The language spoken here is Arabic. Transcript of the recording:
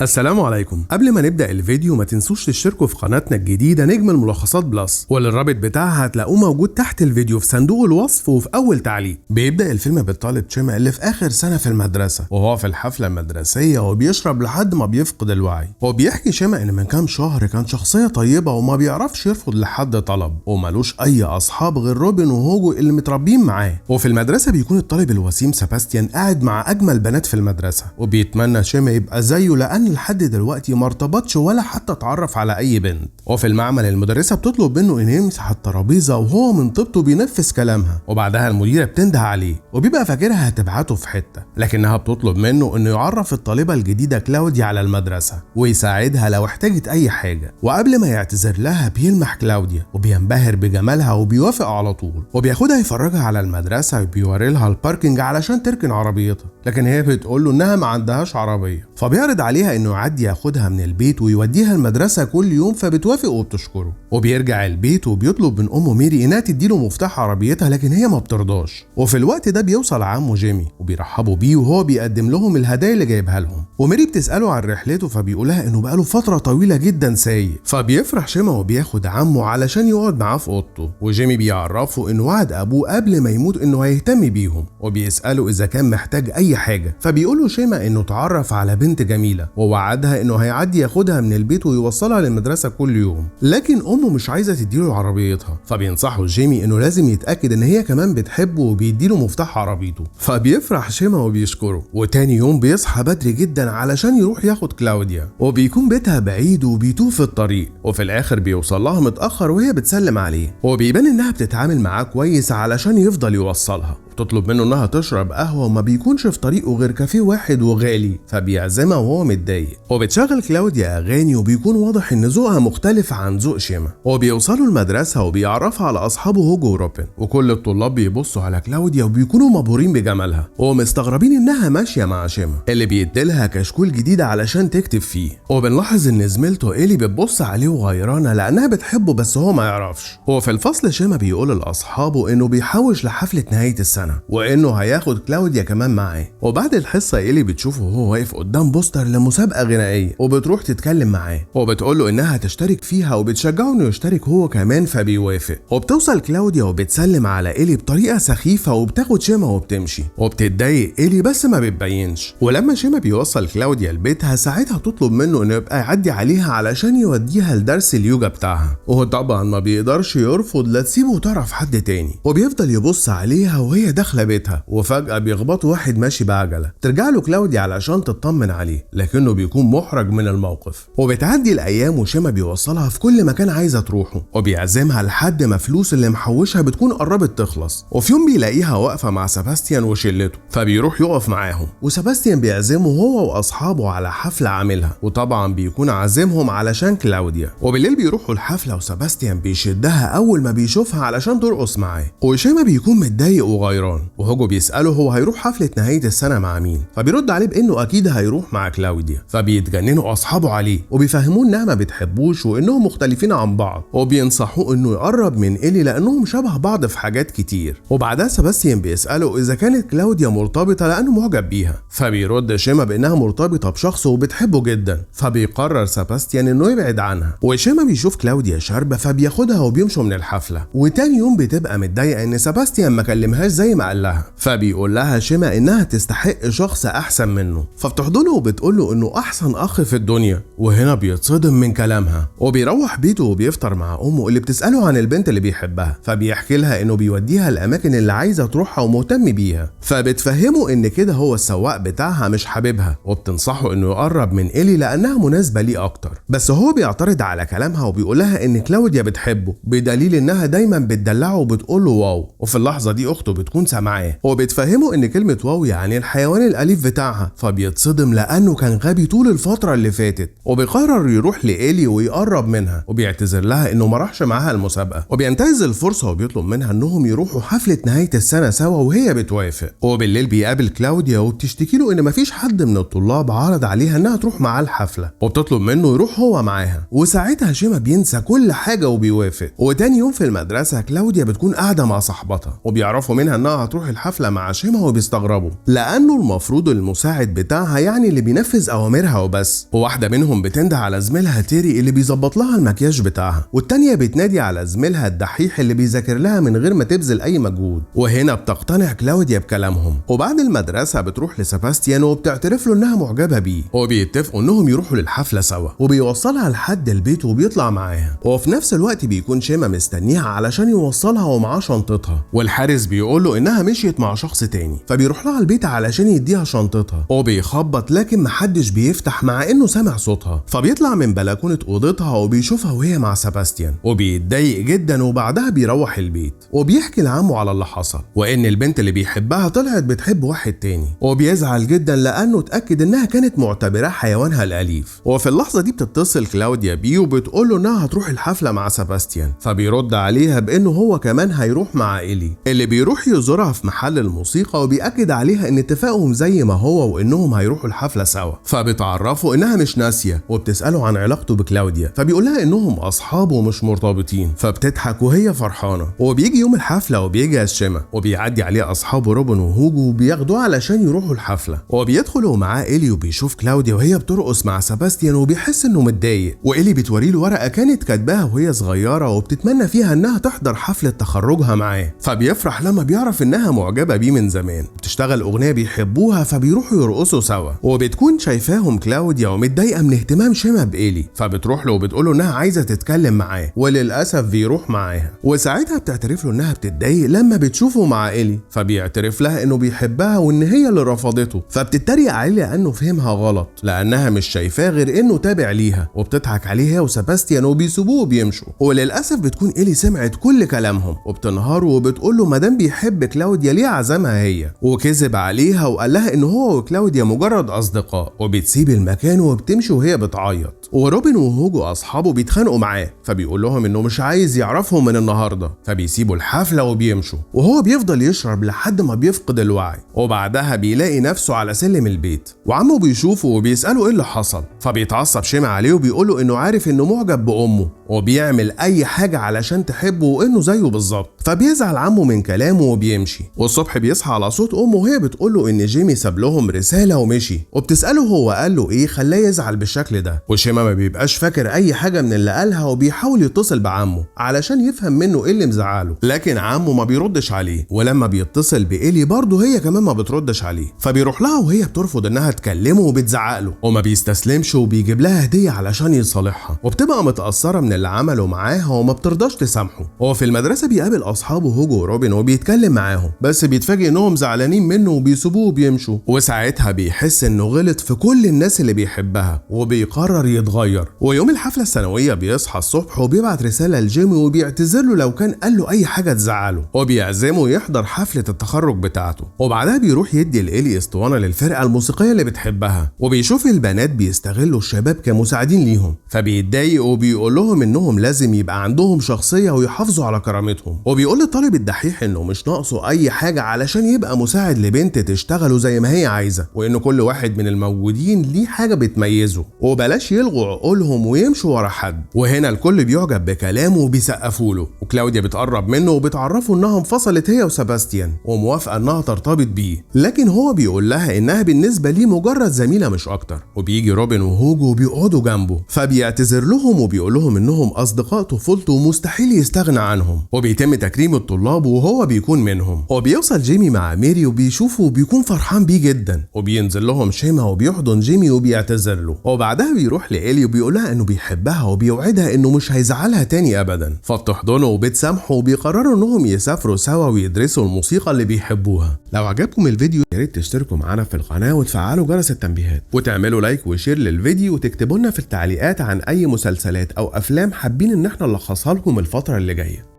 السلام عليكم. قبل ما نبدأ الفيديو ما تنسوش تشتركوا في قناتنا الجديدة نجم الملخصات بلس، والرابط بتاعها هتلاقوه موجود تحت الفيديو في صندوق الوصف وفي أول تعليق. بيبدأ الفيلم بالطالب شيما اللي في آخر سنة في المدرسة وهو في الحفلة المدرسية وبيشرب لحد ما بيفقد الوعي. وبيحكي شيما إن من كام شهر كان شخصية طيبة وما بيعرفش يرفض لحد طلب، ومالوش أي أصحاب غير روبن وهوجو اللي متربين معاه. وفي المدرسة بيكون الطالب الوسيم سباستيان قاعد مع أجمل بنات في المدرسة، وبيتمنى شيما يبقى زيه لأن لحد دلوقتي ما ارتبطش ولا حتى اتعرف على اي بنت. وفي المعمل المدرسه بتطلب منه انه يمسح الترابيزه وهو من طيبته بينفذ كلامها، وبعدها المديره بتنده عليه وبيبقى فاكرها هتبعته في حته، لكنها بتطلب منه انه يعرف الطالبه الجديده كلاوديا على المدرسه ويساعدها لو احتاجت اي حاجه. وقبل ما يعتذر لها بيلمح كلاوديا وبينبهر بجمالها وبيوافق على طول، وبياخدها يفرجها على المدرسه وبيوري لها الباركنج علشان تركن عربيتها، لكن هي بتقول له انها ما عندهاش عربيه. فبيعرض عليها انه يعدي ياخدها من البيت ويوديها المدرسه كل يوم، فبتوافق وبتشكره. وبيرجع البيت وبيطلب من امه ميري انها تديله مفتاح عربيتها، لكن هي ما بترضاش. وفي الوقت ده بيوصل عمه جيمي وبيرحبوا بيه وهو بيقدم لهم الهدايا اللي جايبها لهم. وميري بتساله عن رحلته فبيقولها انه بقاله فتره طويله جدا سايق. فبيفرح شيما وبياخد عمه علشان يقعد معاه في اوضته، وجيمي بيعرفه انه وعد ابوه قبل ما يموت انه هيهتم بيهم، وبيساله اذا كان محتاج اي حاجه. فبيقوله شيما انه اتعرف على بنت جميله ووعدها انه هيعدي ياخدها من البيت ويوصلها للمدرسه كل يوم، لكن امه مش عايزه تديله عربيتها. فبينصحه جيمي انه لازم يتاكد ان هي كمان بتحبه وبيديله مفتاح عربيته. فبيفرح شيما وبيشكره. وتاني يوم بيصحى بدري جدا علشان يروح ياخد كلاوديا، وبيكون بيتها بعيد وبيتوه في الطريق، وفي الاخر بيوصل لها متاخر وهي بتسلم عليه، وبيبان انها بتتعامل معاه كويس علشان يفضل يوصلها. تطلب منه انها تشرب قهوه وما بيكونش في طريقه غير كافيه واحد وغالي، فبيعزمها وهو متضايق. وبتشغل كلاوديا اغاني وبيكون واضح ان ذوقها مختلف عن ذوق شيما. وبيوصلوا المدرسه وبيعرفها على اصحابه هوجو وروبن، وكل الطلاب بيبصوا على كلاوديا وبيكونوا مبهورين بجمالها ومستغربين انها ماشيه مع شيما اللي بيديلها كشكول جديد علشان تكتب فيه. وبنلاحظ ان زميلته إيلي بتبص عليه وغيرانه لانها بتحبه بس هو ما يعرفش. وفي الفصل شيما بيقول لاصحابه انه بيحوش لحفله نهايه السنه وانه هياخد كلاوديا كمان معاه. وبعد الحصه إيلي بتشوفه وهو واقف قدام بوستر لمسابقه غنائيه وبتروح تتكلم معاه وبتقول له انها هتشترك فيها وبتشجعه انه يشترك هو كمان، فبيوافق. وبتوصل كلاوديا وبتسلم على إيلي بطريقه سخيفه وبتاخد شيما وبتمشي، وبتتضايق إيلي بس ما بتبينش. ولما شيما بيوصل كلاوديا لبيتها ساعتها تطلب منه انه يبقى يعدي عليها علشان يوديها لدرس اليوجا بتاعها، وهو طبعا ما بيقدرش يرفض لا تسيبه وتعرف حد تاني. وبيفضل يبص عليها وهي داخله بيتها، وفجاه بيخبط واحد ماشي بعجله. ترجع له كلاوديا علشان تطمن عليه، لكنه بيكون محرج من الموقف. وبتعدي الايام وشيما بيوصلها في كل مكان عايزه تروحه، وبيعزمها لحد ما فلوس اللي محوشها بتكون قربت تخلص. وفي يوم بيلاقيها واقفه مع سباستيان وشلته، فبيروح يقف معاهم، وسباستيان بيعزمه هو واصحابه على حفله عاملها، وطبعا بيكون عازمهم علشان كلاوديا. وبالليل بيروحوا الحفله وسباستيان بيشدها اول ما بيشوفها علشان ترقص معاه، وشيما بيكون متضايق وغيران. وهوجو بيسأله هو هيروح حفلة نهاية السنة مع مين، فبيرد عليه بانه اكيد هيروح مع كلاوديا. فبيتجننوا اصحابه عليه وبيفهموه انها ما بتحبوش وانهم مختلفين عن بعض، وبينصحوه انه يقرب من إيلي لانهم شبه بعض في حاجات كتير. وبعدها سباستيان بيسأله اذا كانت كلاوديا مرتبطة لانه معجب بيها، فبيرد شيما بانها مرتبطة بشخص وبتحبه جدا. فبيقرر سباستيان انه يبعد عنها، وشيما بيشوف كلاوديا شاربة فبياخدها وبيمشوا من الحفلة. وتاني يوم بتبقى متضايقة ان سباستيان ما كلمهاش زي ما قال لها، فبيقول لها شيما انها تستحق شخص احسن منه، فبتحضنه وبتقول له انه احسن اخ في الدنيا. وهنا بيتصدم من كلامها، وبيروح بيته وبيفطر مع امه اللي بتساله عن البنت اللي بيحبها، فبيحكي لها انه بيوديها الاماكن اللي عايزه تروحها ومهتم بيها. فبتفهمه ان كده هو السواق بتاعها مش حبيبها، وبتنصحه انه يقرب من إيلي لانها مناسبه ليه اكتر. بس هو بيعترض على كلامها وبيقول لها ان كلاوديا بتحبه بدليل انها دايما بتدلعه وبتقول له واو. وفي اللحظه دي اخته بتكون سامعاه وبتفهمه ان كلمه واو يعني الحيوان الاليف بتاعها، فبيتصدم لانه كان غبي طول الفتره اللي فاتت. وبيقرر يروح لإيلي ويقرب منها، وبيعتذر لها انه ما راحش معاها المسابقه، وبينتهز الفرصه وبيطلب منها انهم يروحوا حفله نهايه السنه سوا، وهي بتوافق. وبالليل بيقابل كلاوديا وبتشتكي له ان مفيش حد من الطلاب عرض عليها انها تروح معاه الحفله، وبتطلب منه يروح هو معاها. وساعتها شيما بينسى كل حاجه وبيوافق. وتاني يوم في المدرسه كلاوديا بتكون قاعده مع صاحبتها، وبيعرفوا منها انها انها هتروح الحفله مع شيما وبيستغربوا لانه المفروض المساعد بتاعها يعني اللي بينفذ اوامرها وبس. وواحده منهم بتنده على زميلها تيري اللي بيظبط لها المكياج بتاعها، والتانيه بتنادي على زميلها الدحيح اللي بيذاكر لها من غير ما تبذل اي مجهود. وهنا بتقتنع كلاوديا بكلامهم، وبعد المدرسه بتروح لسباستيان وبتعترف له انها معجبه بيه، وبيتفقوا انهم يروحوا للحفله سوا، وبيوصلها لحد البيت وبيطلع معاها. وفي نفس الوقت بيكون شيما مستنيها علشان يوصلها ومعاه شنطتها، والحارس بيقول له انها مشيت مع شخص تاني، فبيروح لها البيت علشان يديها شنطتها، وبيخبط لكن محدش بيفتح مع انه سامع صوتها. فبيطلع من بلكونه اوضتها وبيشوفها وهي مع سباستيان، وبيتضايق جدا. وبعدها بيروح البيت وبيحكي لعمه على اللي حصل، وان البنت اللي بيحبها طلعت بتحب واحد تاني، وبيزعل جدا لانه اتاكد انها كانت معتبراه حيوانها الاليف. وفي اللحظه دي بتتصل كلاوديا بيه وبتقول له انها هتروح الحفله مع سباستيان، فبيرد عليها بانه هو كمان هيروح مع إيلي اللي بيروح يزورها في محل الموسيقى، وبيأكد عليها ان اتفاقهم زي ما هو وانهم هيروحوا الحفله سوا. فبتعرفه انها مش ناسيه، وبتساله عن علاقته بكلاوديا، فبيقول لها انهم اصحاب ومش مرتبطين، فبتضحك وهي فرحانه. وبيجي يوم الحفله وبيجهز شيما، وبيعدي عليه اصحابه روبن وهوجو وبياخدوه علشان يروحوا الحفله. وبيدخلوا معاه إيلي وبيشوف كلاوديا وهي بترقص مع سباستيان، وبيحس انه متضايق. وإيلي بتوري له ورقه كانت كاتباها وهي صغيره وبتتمنى فيها انها تحضر حفله تخرجها معاه، فبيفرح لما بيعرف انها معجبه بيه من زمان. بتشتغل اغنيه بيحبوها فبيروحوا يرقصوا سوا، وبتكون شايفاهم كلاوديا ومتضايقه من اهتمام شيما بإيلي، فبتروح له وبتقول له انها عايزه تتكلم معاه، وللاسف بيروح معاها. وساعتها بتعترف له انها بتتضايق لما بتشوفه مع إيلي، فبيعترف لها انه بيحبها وان هي اللي رفضته، فبتتريق عليه لانه فهمها غلط لانها مش شايفاه غير انه تابع ليها، وبتضحك عليه هي وسباستيان وبيسيبوه وبيمشوا. وللاسف بتكون إيلي سمعت كل كلامهم وبتنهار، وبتقول له مادام بيحب كلاوديا ليه عزمها هي، وكذب عليها وقال لها ان هو وكلاوديا مجرد اصدقاء. وبتسيب المكان وبتمشي وهي بتعيط. وروبن وهوجو اصحابه بيتخانقوا معاه، فبيقول لهم انه مش عايز يعرفهم من النهارده، فبيسيبوا الحفله وبيمشوا. وهو بيفضل يشرب لحد ما بيفقد الوعي، وبعدها بيلاقي نفسه على سلم البيت، وعمه بيشوفه وبيساله ايه اللي حصل. فبيتعصب شيما عليه وبيقوله انه عارف انه معجب بامه وبيعمل اي حاجه علشان تحبه وانه زيه بالظبط. فبيزعل عمه من كلامه وبيمشي. والصبح بيصحى على صوت امه وهي بتقوله ان جيمي ساب لهم رساله ومشي، وبتساله هو قال له ايه خلاه يزعل بالشكل ده. وشيما ما بيبقاش فاكر اي حاجه من اللي قالها، وبيحاول يتصل بعمه علشان يفهم منه ايه اللي مزعله، لكن عمه ما بيردش عليه. ولما بيتصل بإيلي برضه هي كمان ما بتردش عليه، فبيروح لها وهي بترفض انها تكلمه وبتزعق له، وما بيستسلمش وبيجيب لها هديه علشان يصالحها، وبتبقى متاثره من اللي عمله معاها وما بترضاش تسامحه. هو في المدرسه بيقابل اصحابه هوجو وروبن وبيتكلم معاهم، بس بيتفاجئ انهم زعلانين منه وبيسيبوه وبيمشوا. وساعتها بيحس انه غلط في كل الناس اللي بيحبها وبيقرر يتغير. ويوم الحفله السنويه بيصحى الصبح وبيبعت رساله لجيمي وبيعتذر له لو كان قال له اي حاجه تزعله، وبيعزمه يحضر حفله التخرج بتاعته. وبعدها بيروح يدي لإيلي اسطوانه للفرقه الموسيقيه اللي بتحبها، وبيشوف البنات بيستغلوا الشباب كمساعدين ليهم، فبيتضايق وبيقول لهم انهم لازم يبقى عندهم شخصيه ويحافظوا على كرامتهم. وبيقول للطالب الدحيح انه مش ناقصه اي حاجه علشان يبقى مساعد لبنت تشتغله زي ما هي عايزه، وان كل واحد من الموجودين ليه حاجه بتميزه، وبلاش يلغوا عقولهم ويمشوا ورا حد. وهنا الكل بيعجب بكلامه وبيسقفوا له، وكلاوديا بتقرب منه وبتعرفه انها انفصلت هي وسباستيان وموافقه انها ترتبط بيه، لكن هو بيقول لها انها بالنسبه ليه مجرد زميله مش اكتر. وبيجي روبن وهوجو وبيقعدوا جنبه، فبيعتذر لهم وبيقول لهم انهم اصدقاء طفولته ومستحيل يستغنى عنهم، وبيتم تكريم الطلاب وهو بيكون منهم. وبيوصل جيمي مع ميري وبيشوفه وبيكون فرحان بيه جدا، وبينزل لهم شيما وبيحضن جيمي وبيعتذر له. وبعدها بيروح لإيلي وبيقول لها انه بيحبها وبيوعدها انه مش هيزعلها تاني ابدا، فبتحضنه وبتسامحه وبيقرروا انهم يسافروا سوا ويدرسوا الموسيقى اللي بيحبوها. لو عجبكم الفيديو يا ريت تشتركوا معانا في القناه وتفعلوا جرس التنبيهات، وتعملوا لايك وشير للفيديو، وتكتبوا لنا في التعليقات عن اي مسلسلات او افلام حابين ان احنا نلخصها لكم الفتره اللي جايه.